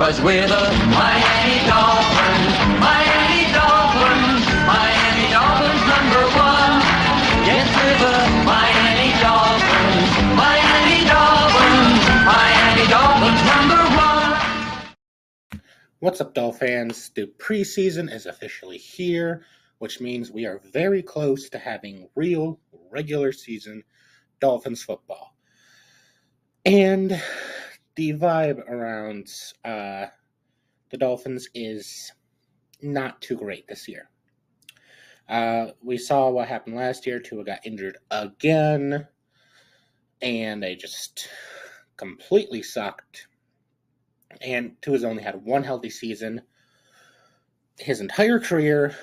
'Cause we're the Miami Dolphins, Miami Dolphins, Miami Dolphins #1. Yes, we're the Miami Dolphins, Miami Dolphins, Miami Dolphins #1. What's up, Dolphins? The preseason is officially here, which means we are very close to having real regular season Dolphins football. And the vibe around the Dolphins is not too great this year. We saw what happened last year. Tua got injured again, and they just completely sucked. And Tua's only had one healthy season. His entire career,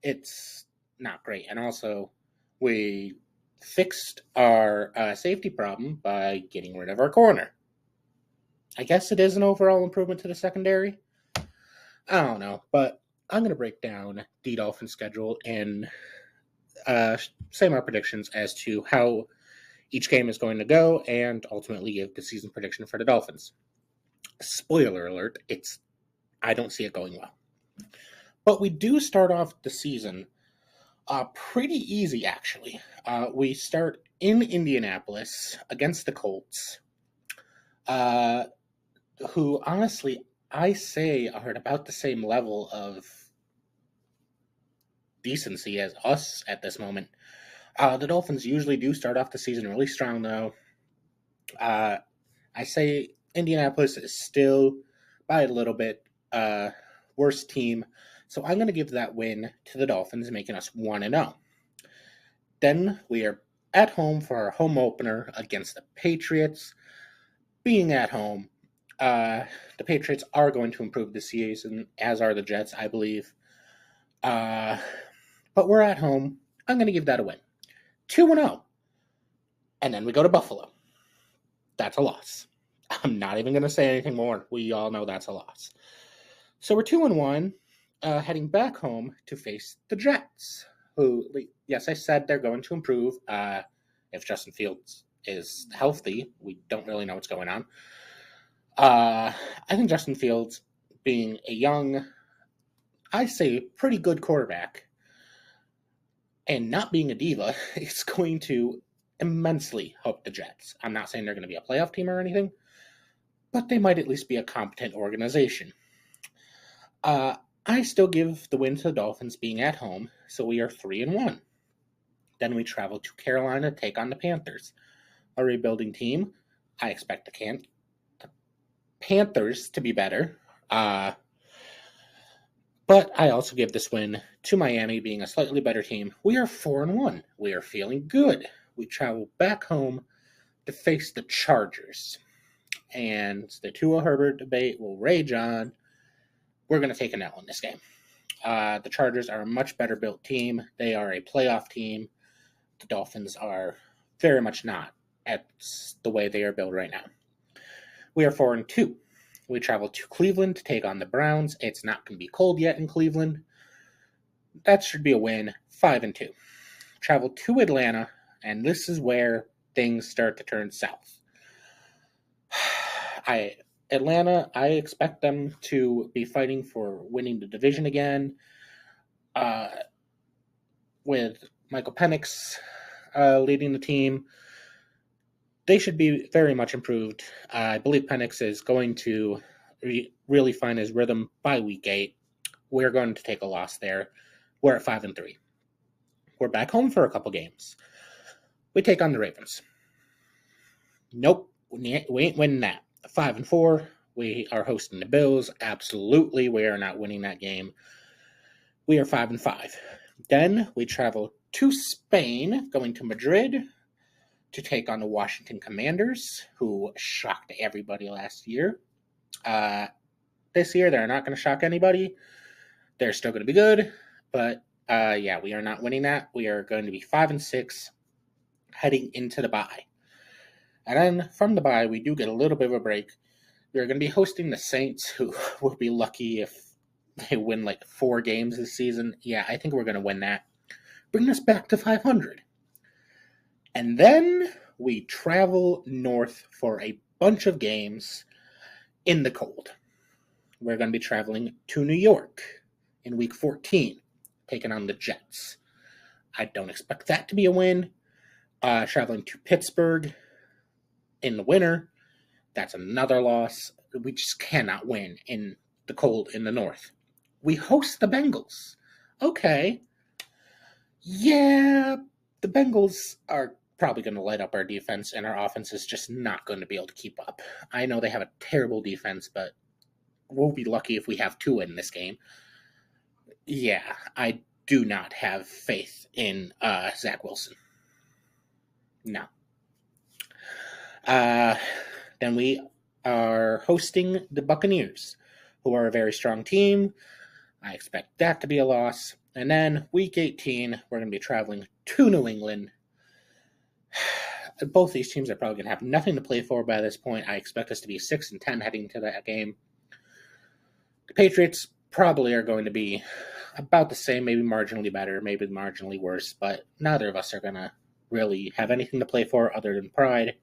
it's not great. And also, we fixed our safety problem by getting rid of our corner. I guess it is an overall improvement to the secondary. I don't know, but I'm going to break down the Dolphins schedule and say my predictions as to how each game is going to go and ultimately give the season prediction for the Dolphins. Spoiler alert, I don't see it going well. But we do start off the season pretty easy, actually. We start in Indianapolis against the Colts, who honestly I say are at about the same level of decency as us at this moment. The Dolphins usually do start off the season really strong, though. I say Indianapolis is still, by a little bit, worse team. So I'm going to give that win to the Dolphins, making us 1-0. Then we are at home for our home opener against the Patriots. Being at home, the Patriots are going to improve this season, as are the Jets, I believe. But we're at home. I'm going to give that a win. 2-0. And then we go to Buffalo. That's a loss. I'm not even going to say anything more. We all know that's a loss. So we're 2-1, heading back home to face the Jets, who, yes, I said they're going to improve. If Justin Fields is healthy, we don't really know what's going on. I think Justin Fields, being a young, I say pretty good quarterback, and not being a diva, is going to immensely help the Jets. I'm not saying they're going to be a playoff team or anything, but they might at least be a competent organization. I still give the win to the Dolphins being at home, so we are 3-1. Then we travel to Carolina to take on the Panthers, a rebuilding team. I expect the Panthers to be better, but I also give this win to Miami, being a slightly better team. We are 4-1. We are feeling good. We travel back home to face the Chargers, and the Tua Herbert debate will rage on. We're going to take an L in this game. The Chargers are a much better built team. They are a playoff team. The Dolphins are very much not at the way they are built right now. We are 4-2. We travel to Cleveland to take on the Browns. It's not going to be cold yet in Cleveland. That should be a win. 5-2. Travel to Atlanta, and this is where things start to turn south. Atlanta, I expect them to be fighting for winning the division again. With Michael Penix leading the team, they should be very much improved. I believe Penix is going to really find his rhythm by week 8. We're going to take a loss there. We're at 5-3. We're back home for a couple games. We take on the Ravens. Nope, we ain't winning that. 5-4. We are hosting the Bills. Absolutely, we are not winning that game. We are 5-5. Then we travel to Spain, going to Madrid to take on the Washington Commanders, who shocked everybody last year. This year, they're not going to shock anybody. They're still going to be good, but we are not winning that. We are going to be 5-6, heading into the bye. And then from the bye, we do get a little bit of a break. We're going to be hosting the Saints, who will be lucky if they win like 4 games this season. Yeah, I think we're going to win that. Bring us back to 500. And then we travel north for a bunch of games in the cold. we're going to be traveling to New York in Week 14, taking on the Jets. I don't expect that to be a win. Traveling to Pittsburgh in the winter, that's another loss. We just cannot win in the cold in the north. We host the Bengals. Okay. Yeah, the Bengals are probably going to light up our defense, and our offense is just not going to be able to keep up. I know they have a terrible defense, but we'll be lucky if we have two in this game. Yeah, I do not have faith in Zach Wilson. No. Then we are hosting the Buccaneers, who are a very strong team. I expect that to be a loss. And then Week 18, we're going to be traveling to New England. Both these teams are probably going to have nothing to play for by this point. I expect us to be 6-10 heading into that game. The Patriots probably are going to be about the same, maybe marginally better, maybe marginally worse, but neither of us are going to really have anything to play for other than pride.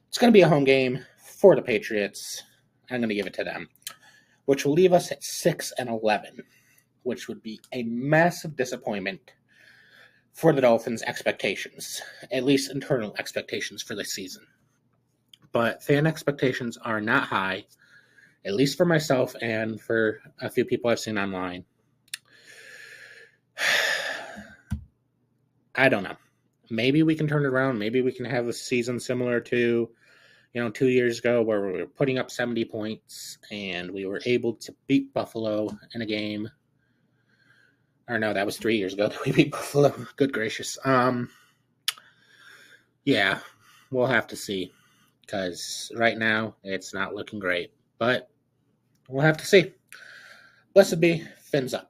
It's going to be a home game for the Patriots. I'm going to give it to them, which will leave us at 6-11, which would be a massive disappointment for the Dolphins' expectations, at least internal expectations for this season. But fan expectations are not high, at least for myself and for a few people I've seen online. I don't know. Maybe we can turn it around. Maybe we can have a season similar to, 2 years ago where we were putting up 70 points and we were able to beat Buffalo in a game. Or no, that was 3 years ago that we beat Buffalo. Good gracious. Yeah, we'll have to see. Because right now, it's not looking great. But we'll have to see. Blessed be, fins up.